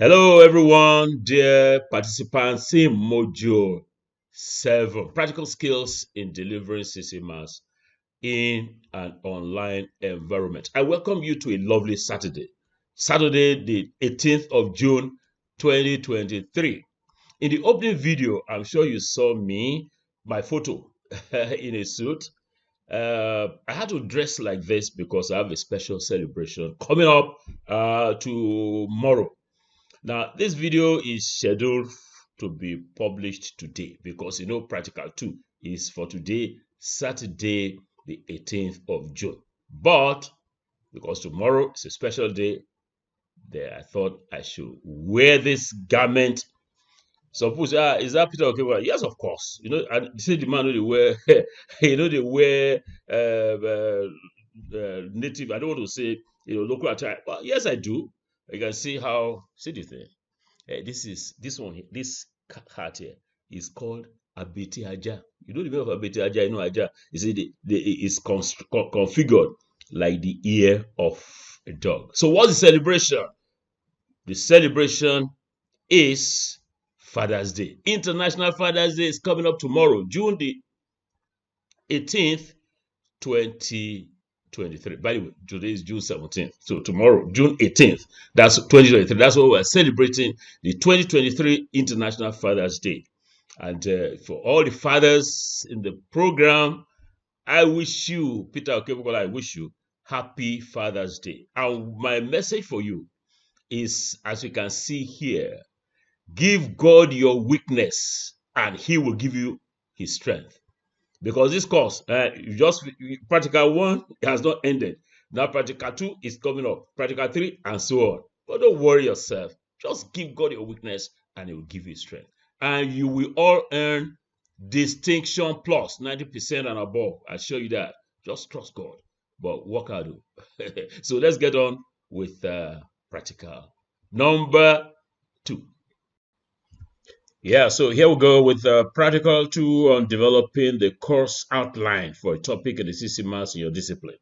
Hello, everyone, dear participants in Module 7 Practical Skills in Delivering CCMAS in an Online Environment. I welcome you to a lovely Saturday, the 18th of June 2023. In the opening video, I'm sure you saw me, my photo in a suit. I had to dress like this because I have a special celebration coming up tomorrow. Now, this video is scheduled to be published today because Practical 2 is for today, Saturday, the 18th of June. But because tomorrow is a special day, I thought I should wear this garment. Suppose, is that Peter Okebukola? Yes, of course. And say the man they wear, they wear native. I don't want to say local attire, but yes, I do. You can see the thing. This hat here is called Abeti Aja. You know the meaning of Abeti Aja? Aja is configured like the ear of a dog. So what's the celebration? The celebration is Father's Day. International Father's Day is coming up tomorrow, June the 18th, 2023. By the way, today is June 17th. So tomorrow, June 18th, that's 2023. That's what we're celebrating, the 2023 International Father's Day. And for all the fathers in the program, I wish you, Peter Okebukola, I wish you happy Father's Day. And my message for you is, as you can see here, give God your weakness and he will give you his strength. Because this course, practical 1 has not ended. Now practical 2 is coming up, practical 3 and so on. But don't worry yourself. Just give God your weakness and he will give you strength. And you will all earn distinction plus 90% and above. I show you that. Just trust God. But work hard. So let's get on with practical number 2. Yeah, so here we go with practical 2 on developing the course outline for a topic in the CCMAS in your discipline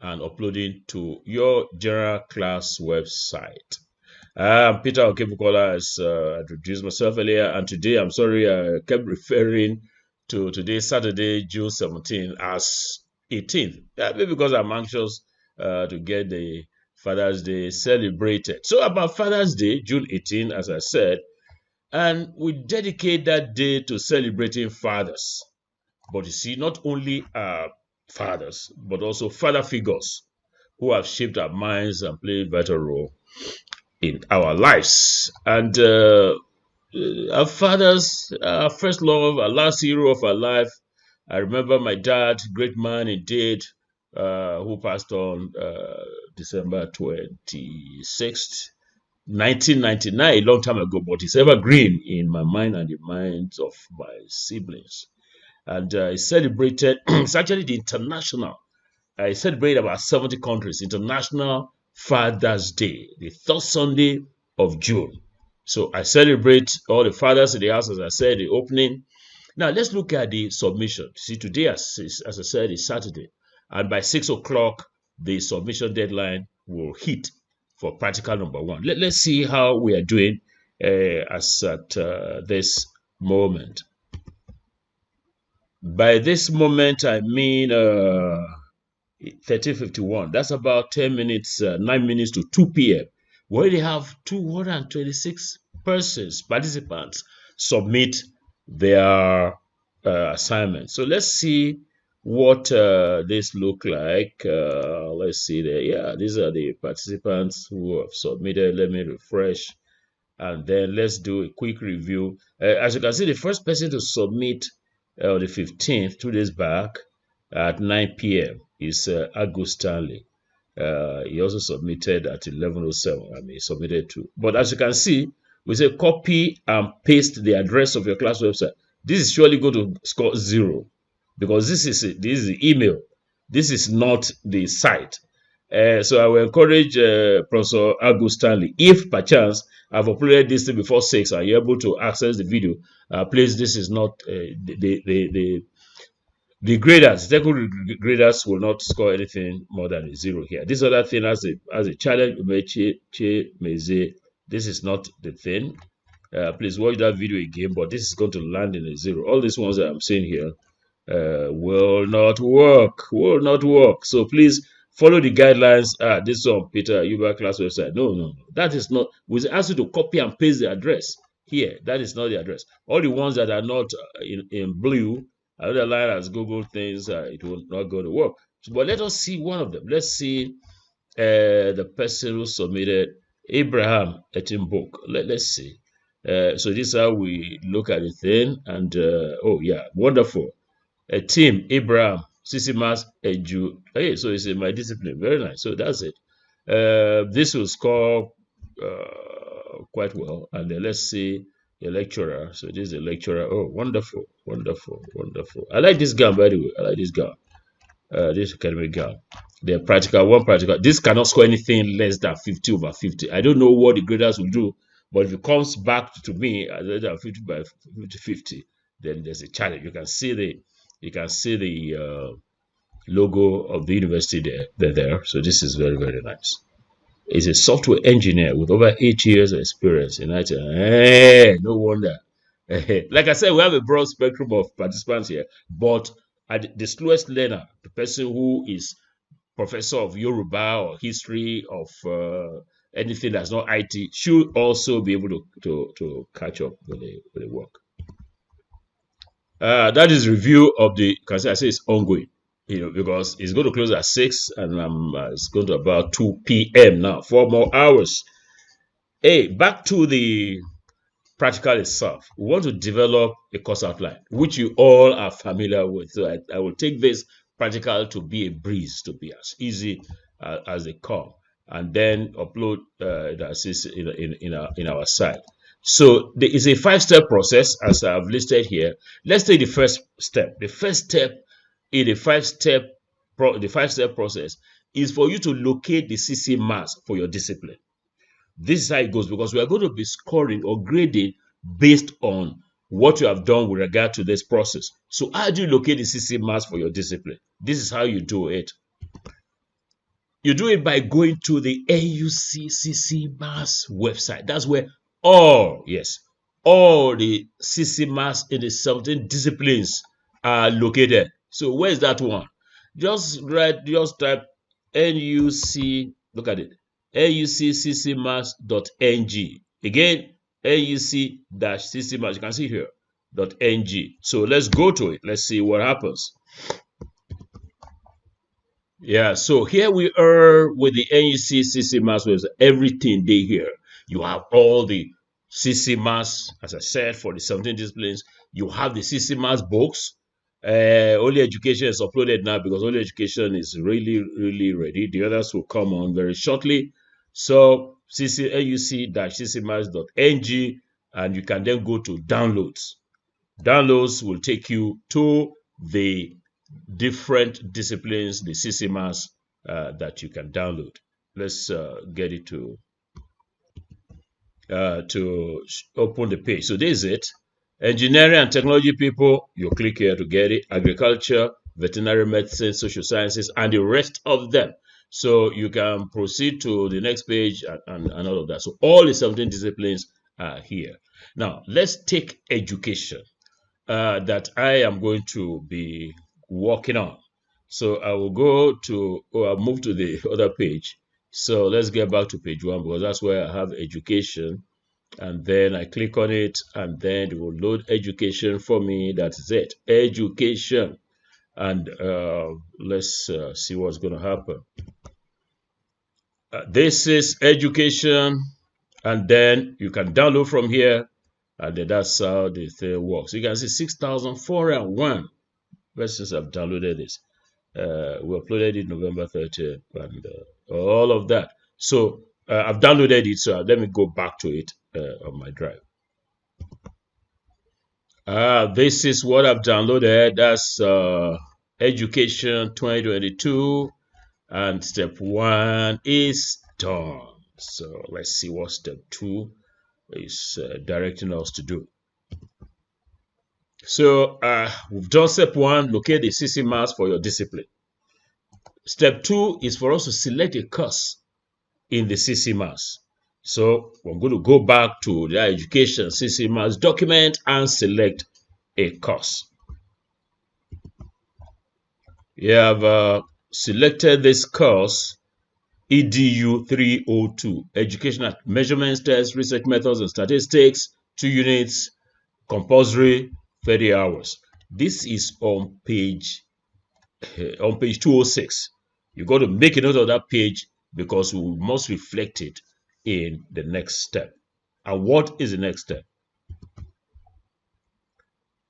and uploading to your general class website. Peter Okebukola, as I introduced myself earlier, and today, I'm sorry, I kept referring to today, Saturday, June 17th, as 18th. Maybe because I'm anxious to get the Father's Day celebrated. So about Father's Day, June 18th, as I said, and we dedicate that day to celebrating fathers. But you see, not only fathers, but also father figures who have shaped our minds and played a vital role in our lives. And our fathers, our first love, our last hero of our life. I remember my dad, great man indeed, who passed on December 26th. 1999, a long time ago, but it's evergreen in my mind and the minds of my siblings. And it's celebrated, it's actually the international, it's celebrated about 70 countries, International Father's Day, the third Sunday of June. So I celebrate all the fathers in the house, as I said, the opening. Now let's look at the submission. See, today, as I said, is Saturday. And by 6 o'clock, the submission deadline will hit for practical number 1. Let's see how we are doing as at this moment. By this moment, I mean 13:51. That's about 10 minutes, 9 minutes to 2 p.m. We already have 226 persons, participants, submit their assignment. So let's see what this look like. Let's see there. Yeah, these are the participants who have submitted. Let me refresh, and then let's do a quick review. As you can see, the first person to submit on the 15th, 2 days back, at 9 p.m. is Agus Stanley. He also submitted at 11:07. I mean, he submitted too. But as you can see, we say copy and paste the address of your class website. This is surely going to score 0. Because this is the email. This is not the site. So I will encourage Professor Agus Stanley, if perchance I've uploaded this thing before 6 and you're able to access the video, please, this is not the graders. Technical graders will not score anything more than a 0 here. This other thing has a challenge. This is not the thing. Please watch that video again, but this is going to land in a 0. All these ones that I'm saying here will not work. So please follow the guidelines. This is on Peter Yuba class website. No. That is not. We ask you to copy and paste the address here. That is not the address. All the ones that are not in blue, another line as Google things, it will not go to work. But let us see one of them. Let's see the person who submitted, Abraham Etimbok. Let's see. So this is how we look at the thing. And oh yeah, wonderful. A team, Abraham, CCMAS, Edu. Hey, so it's in my discipline. Very nice. So that's it. This will score quite well. And then let's see a lecturer. So this is a lecturer. Oh, wonderful. I like this guy, by the way. I like this guy. This academic guy. The practical, one practical. This cannot score anything less than 50 over 50. I don't know what the graders will do, but if it comes back to me as less than 50 by 50, then there's a challenge. You can see the logo of the university there. So this is very, very nice. He's a software engineer with over 8 years of experience in IT. Hey, no wonder. Like I said, we have a broad spectrum of participants here, but the slowest learner, the person who is professor of Yoruba or history of anything that's not IT, should also be able to catch up with the work. That is review of the, because I say it's ongoing, because it's going to close at 6 and it's going to about 2 p.m. now, 4 more hours. Hey, back to the practical itself. We want to develop a course outline, which you all are familiar with. So I will take this practical to be a breeze, to be as easy as they come, and then upload that in our site. So there is a 5-step process, as I've listed here. Let's take the first step. The first step in the 5-step process is for you to locate the CCMAS for your discipline. This is how it goes, because we are going to be scoring or grading based on what you have done with regard to this process. So how do you locate the CCMAS for your discipline? This is how you do it. You do it by going to the NUC CCMAS website. That's where all the CCMAS in the 17 disciplines are located. So where's that one? Just type NUC, look at it, nucccmas.ng. Again, nuc-ccmas, you can see here, .ng. So let's go to it. Let's see what happens. Yeah, so here we are with the NUC CCMAS website. Everything they here. You have all the CCMAS, as I said, for the 17 disciplines. You have the CCMAS books. Only Education is uploaded now because Only Education is really, really ready. The others will come on very shortly. So nuc-ccmas.ng, and you can then go to downloads. Downloads will take you to the different disciplines, the CCMAS that you can download. Let's get it to open the page. So this is it. Engineering and technology people, you click here to get it. Agriculture, veterinary medicine, social sciences, and the rest of them. So you can proceed to the next page and all of that. So all the 17 disciplines are here. Now let's take education that I am going to be working on. So I will I'll move to the other page. So let's get back to page 1, because that's where I have education. And then I click on it, and then it will load education for me. That's it, education. And let's see what's going to happen. This is education, and then you can download from here, and then that's how the thing works. You can see 6,401 versions have downloaded this. We uploaded it November 30th, and all of that. So I've downloaded it, so let me go back to it on my drive. This is what I've downloaded. That's Education 2022, and step 1 is done. So let's see what step 2 is directing us to do. So we've done step 1, locate the CCMAS for your discipline. Step 2 is for us to select a course in the CCMAS. So we're going to go back to the education CCMAS document and select a course. You have selected this course, EDU 302, Educational Measurements, Tests, Research Methods and Statistics, 2 units, compulsory, 30 hours. This is on page 206. You got to make a note of that page because we must reflect it in the next step. And what is the next step?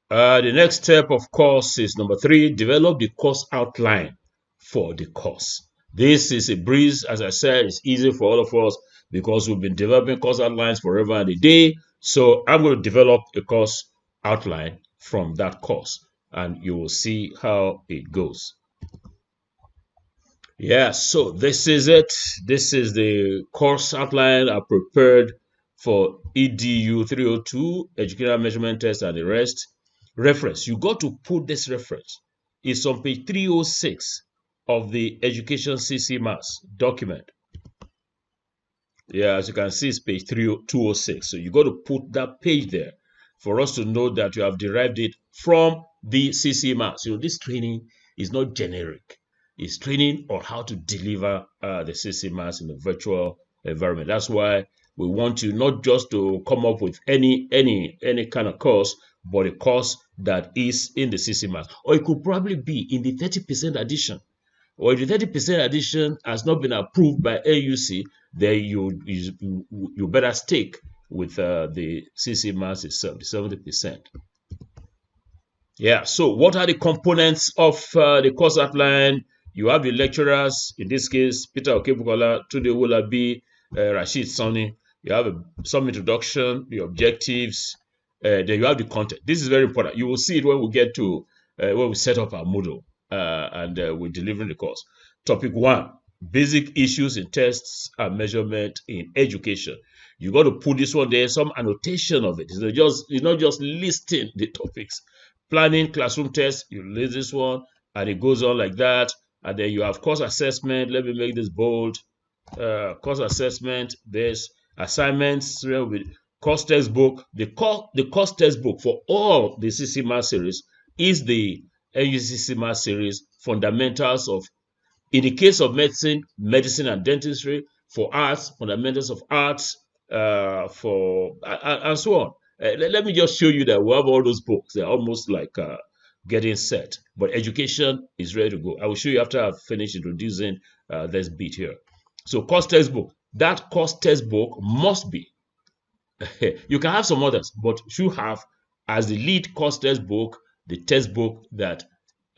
The next step, of course, is number 3, develop the course outline for the course. This is a breeze. As I said, it's easy for all of us because we've been developing course outlines forever and a day. So I'm going to develop a course outline from that course, and you will see how it goes. Yeah, so this is it. This is the course outline I prepared for EDU 302, Educational Measurement Test and the rest. Reference, you got to put this reference. It's on page 306 of the Education CCMAS document. Yeah, as you can see, it's page 206. So you got to put that page there for us to know that you have derived it from the CCMAS. You know, this training is not generic. It's training on how to deliver the CCMAS in a virtual environment. That's why we want you not just to come up with any kind of course, but a course that is in the CCMAS. Or it could probably be in the 30% edition. Or if the 30% edition has not been approved by AUC, then you better stick with the CCMAS itself, the 70%. Yeah, so what are the components of the course outline? You have the lecturers, in this case, Peter Okebukola, Tunde Wolabi, Rashid Sani. You have some introduction, the objectives, then you have the content. This is very important. You will see it when we get to, when we set up our model and we're delivering the course. Topic 1, basic issues in tests and measurement in education. You got to put this one there, some annotation of it. It's not just listing the topics. Planning classroom tests, you list this one, and it goes on like that. And then you have course assessment. Let me make this bold. Course assessment, there's assignments with course textbook. The course textbook for all the CCMAS series is the NUCCMAS series, Fundamentals of, in the case of medicine and dentistry. For arts, Fundamentals of Arts, and so on. Let me just show you that we have all those books. They're almost like getting set, but education is ready to go. I will show you after I've finished introducing this bit here. So course textbook, that course textbook must be, you can have some others, but should have as the lead course textbook, the textbook that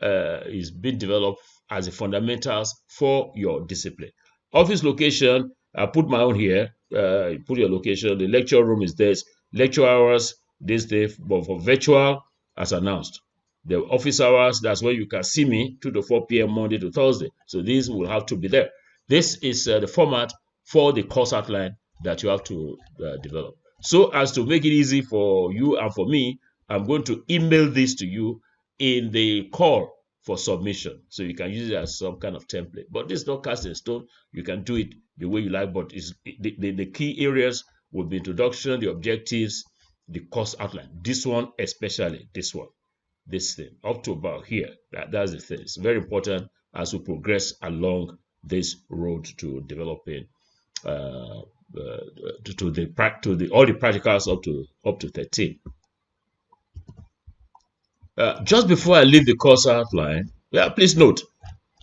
is being developed as the fundamentals for your discipline. Office location, I put my own here. Put your location. The lecture room is this. Lecture hours this day, but for virtual, as announced. The office hours, that's where you can see me, 2 to 4 p.m. Monday to Thursday. So these will have to be there. This is the format for the course outline that you have to develop. So as to make it easy for you and for me, I'm going to email this to you in the call for submission. So you can use it as some kind of template. But this is not cast in stone. You can do it the way you like, but the key areas will be introduction, the objectives, the course outline. This one especially, this one. This thing up to about here. That's the thing. It's very important as we progress along this road to developing all the practicals up to 13. Just before I leave the course outline, please note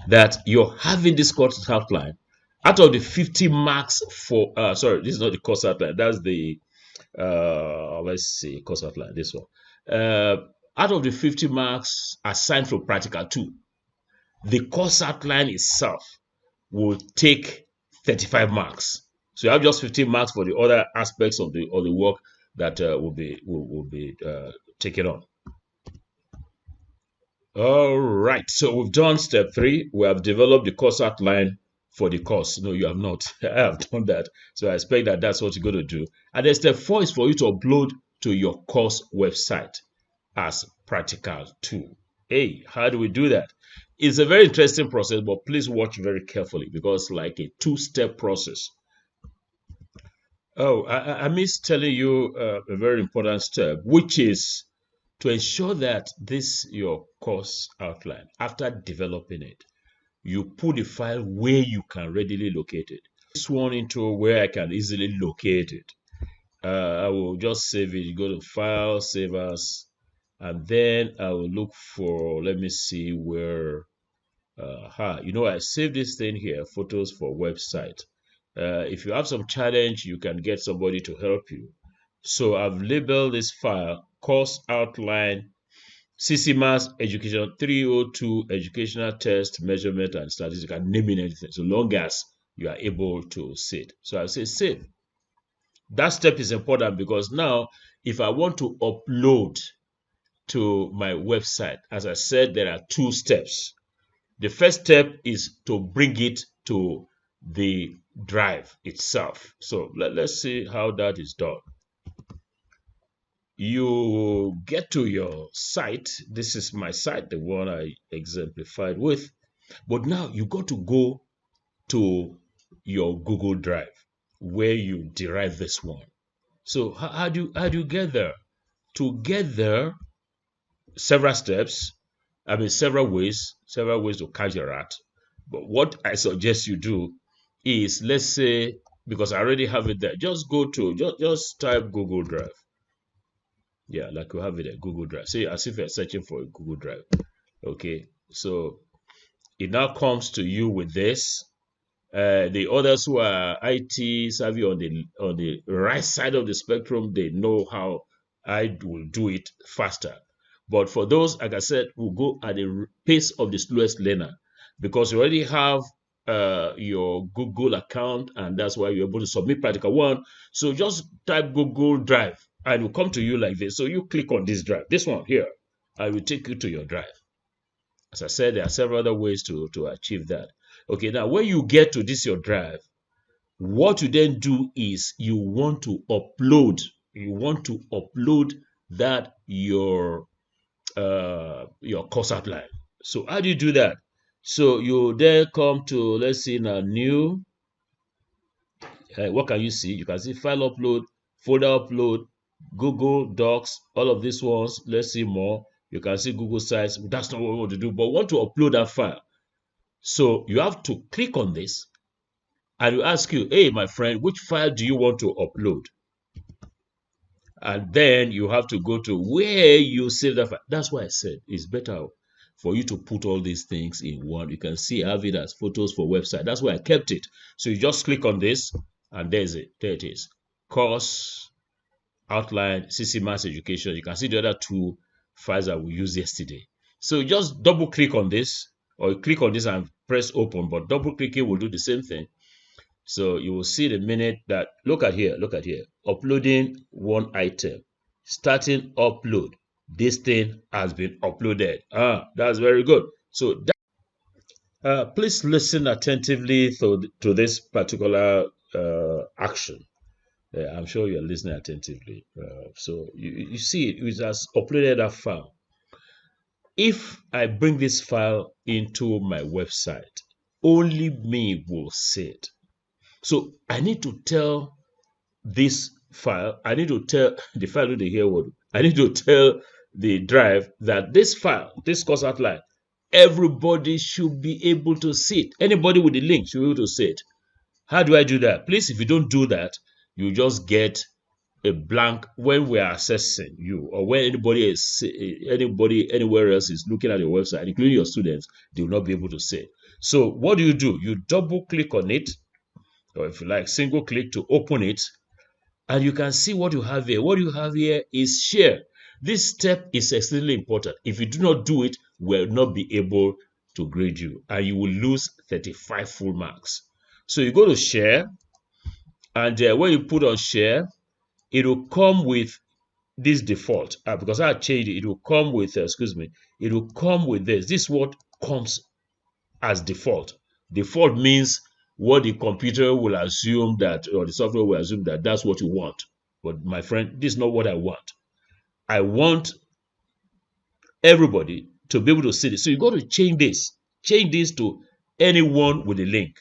that you're having this course outline. Out of the 50 marks for sorry, this is not the course outline. That's the let's see, course outline. This one. Out of the 50 marks assigned for practical 2, the course outline itself will take 35 marks. So you have just 15 marks for the other aspects of the work that will be taken on. All right, so we've done step 3. We have developed the course outline for the course. No, you have not. I have done that. So I expect that that's what you're going to do. And then step 4 is for you to upload to your course website as practical 2. Hey, how do we do that? It's a very interesting process, but please watch very carefully because it's like a 2-step process. Oh, I missed telling you a very important step, which is to ensure that this your course outline, after developing it, you put the file where you can readily locate it. This one into where I can easily locate it. I will just save it. You go to File, Save As, and then I will look for, let me see where, I saved this thing here, photos for website. If you have some challenge, you can get somebody to help you. So I've labeled this file, course outline, CCMAS education 302 educational test, measurement, and statistics. You can name it anything, so long as you are able to see it. So I say save. That step is important because now, if I want to upload to my website, as I said, there are two steps. The first step is to bring it to the drive itself. So let's see how that is done. You get to your site. This is my site, the one I exemplified with. But now you got to go to your Google Drive where you derive this one. So how do you get there? To get there, several steps. Several ways to catch a rat. But what I suggest you do is, let's say, because I already have it there, just go to just type Google Drive. Yeah, like you have it at Google Drive. Say as if you're searching for a Google Drive. Okay, so it now comes to you with this. The others who are IT savvy on the right side of the spectrum, they know how I will do it faster. But for those, like I said, who go at the pace of the slowest learner, because you already have your Google account, and that's why you're able to submit practical one. So just type Google Drive, and it will come to you like this. So you click on this drive, this one here, and it will take you to your drive. As I said, there are several other ways to achieve that. Okay, now when you get to this your drive, what you then do is you want to upload that your course outline. So how do you do that? So you then come to, let's see now, new. What can you see? You can see file upload, folder upload, Google Docs, all of these ones. Let's see more. You can see Google Sites. That's not what we want to do, but we want to upload that file. So you have to click on this, and you ask you, hey, my friend, which file do you want to upload? And then you have to go to where you save that file. That's why I said it's better for you to put all these things in one. You can see I have it as photos for website. That's why I kept it. So you just click on this, and there's it. There it is. Course outline, CCMAS education. You can see the other two files that we used yesterday. So just double click on this, or you click on this and press open, but double clicking will do the same thing. So you will see the minute that, look at here, uploading one item, starting upload. This thing has been uploaded. That's very good. So please listen attentively to this particular action. I'm sure you're listening attentively. So you see, it has uploaded that file. If I bring this file into my website, only me will see it. So I need to tell this file, I need to tell the file with the here word, I need to tell the drive that this file, this course outline, everybody should be able to see it. Anybody with the link should be able to see it. How do I do that? Please, if you don't do that, you just get a blank when we are assessing you, or when anybody anywhere else is looking at your website, including your students, they will not be able to see it. So what do? You double click on it, or if you like, single click to open it, and you can see what you have here. What you have here is share. This step is extremely important. If you do not do it, we will not be able to grade you, and you will lose 35 full marks. So you go to share, and when you put on share, it will come with this default. Because I changed it, it will come with, it will come with this. This is what comes as default. Default means what the computer will assume that, or the software will assume that that's what you want. But my friend, this is not what I want. I want everybody to be able to see this. So you got to change this to anyone with a link,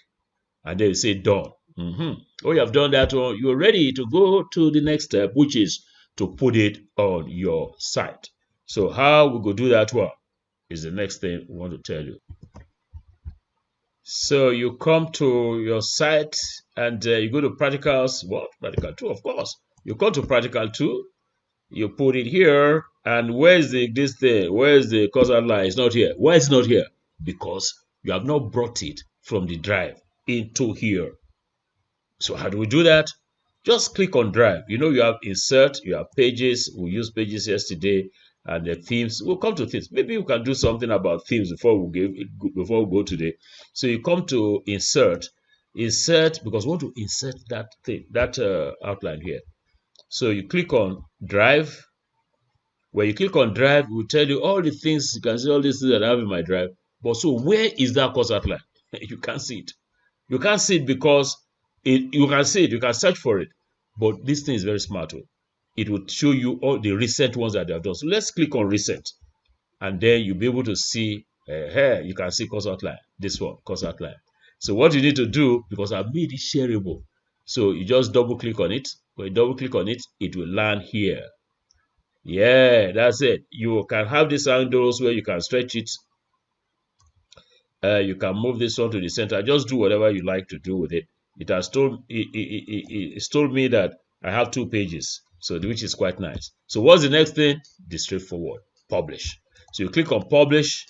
and then you say done. Oh, you have done that one. You're ready to go to the next step, which is to put it on your site. So how we go do that one is the next thing we want to tell you. So you come to your site and you go to practicals. What? Practical 2, of course. You come to practical 2, you put it here, and where's this thing? Where's the course outline? It's not here. Why it's not here? Because you have not brought it from the drive into here. So how do we do that? Just click on drive. You know, you have insert, you have pages. We used pages yesterday, and the themes. We'll come to themes. Maybe we can do something about themes before we go today. So you come to insert because we want to insert that thing, that outline here. So you click on drive. When you click on drive, it will tell you all the things. You can see all these things that I have in my drive. But so where is that course outline? You can't see it. You can't see it because you can see it. You can search for it. But this thing is very smart. It will show you all the recent ones that they have done. So let's click on recent. And then you'll be able to see here. You can see course outline. This one, course outline. So what you need to do, because I've made it shareable. So you just double click on it. When you double click on it, it will land here. Yeah, that's it. You can have these handles where you can stretch it. You can move this one to the center. Just do whatever you like to do with it. It has told it's told me that I have 2 pages, so which is quite nice. So what's the next thing? The straightforward publish. So you click on publish.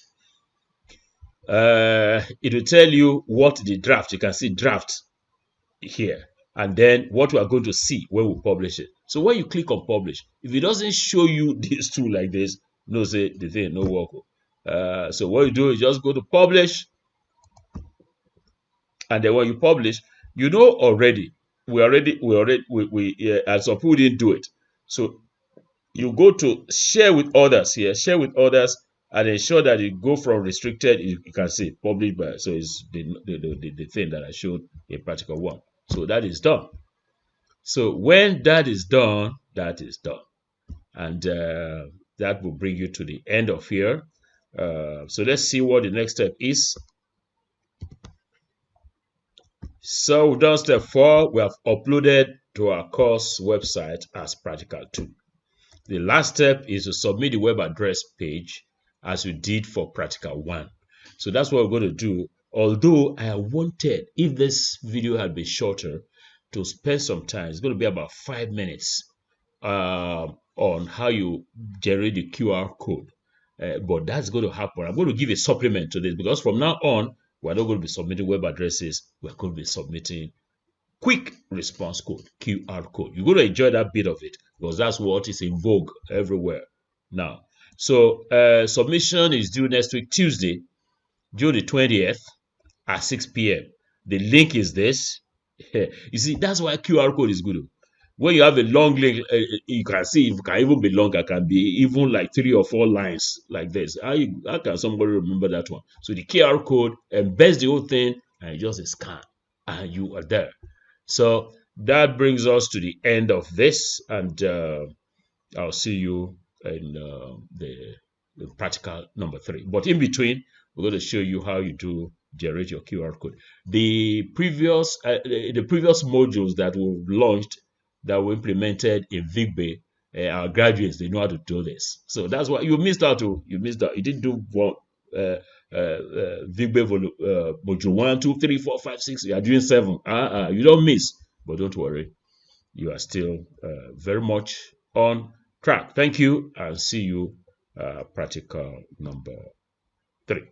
It will tell you what the draft. You can see draft here, and then what we are going to see when we publish it. So when you click on publish, if it doesn't show you these two like this, no, say the thing no work. So what you do is just go to publish, and then when you publish, you know already and some people didn't do it. So you go to share with others here, share with others, and ensure that you go from restricted. You can see published by. So it's the thing that I showed in practical 1. So that is done. So when that is done, and that will bring you to the end of here. So let's see what the next step is. So we've done step 4. We have uploaded to our course website as practical 2. The last step is to submit the web address page as we did for practical 1. So that's what we're going to do. Although I wanted, if this video had been shorter, to spend some time. It's going to be about 5 minutes on how you generate the QR code. But that's going to happen. I'm going to give a supplement to this, because from now on, we're not going to be submitting web addresses. We're going to be submitting quick response code, QR code. You're going to enjoy that bit of it, because that's what is in vogue everywhere now. So submission is due next week, Tuesday, June the 20th at 6 p.m. The link is this. You see, that's why QR code is good. When you have a long link, you can see it can even be longer, can be even like 3 or 4 lines like this. How can somebody remember that one? So the QR code embeds the whole thing, and you just scan, and you are there. So that brings us to the end of this, and I'll see you in the practical number 3. But in between, we're going to show you how you do generate your QR code. The previous modules that we've launched, that were implemented in VICBHE, our graduates, they know how to do this. So that's why you missed out. You didn't do VICBHE module 1, 2, 3, 4, 5, 6. You are doing 7. You don't miss. But don't worry, you are still very much on track. Thank you, and see you practical number 3.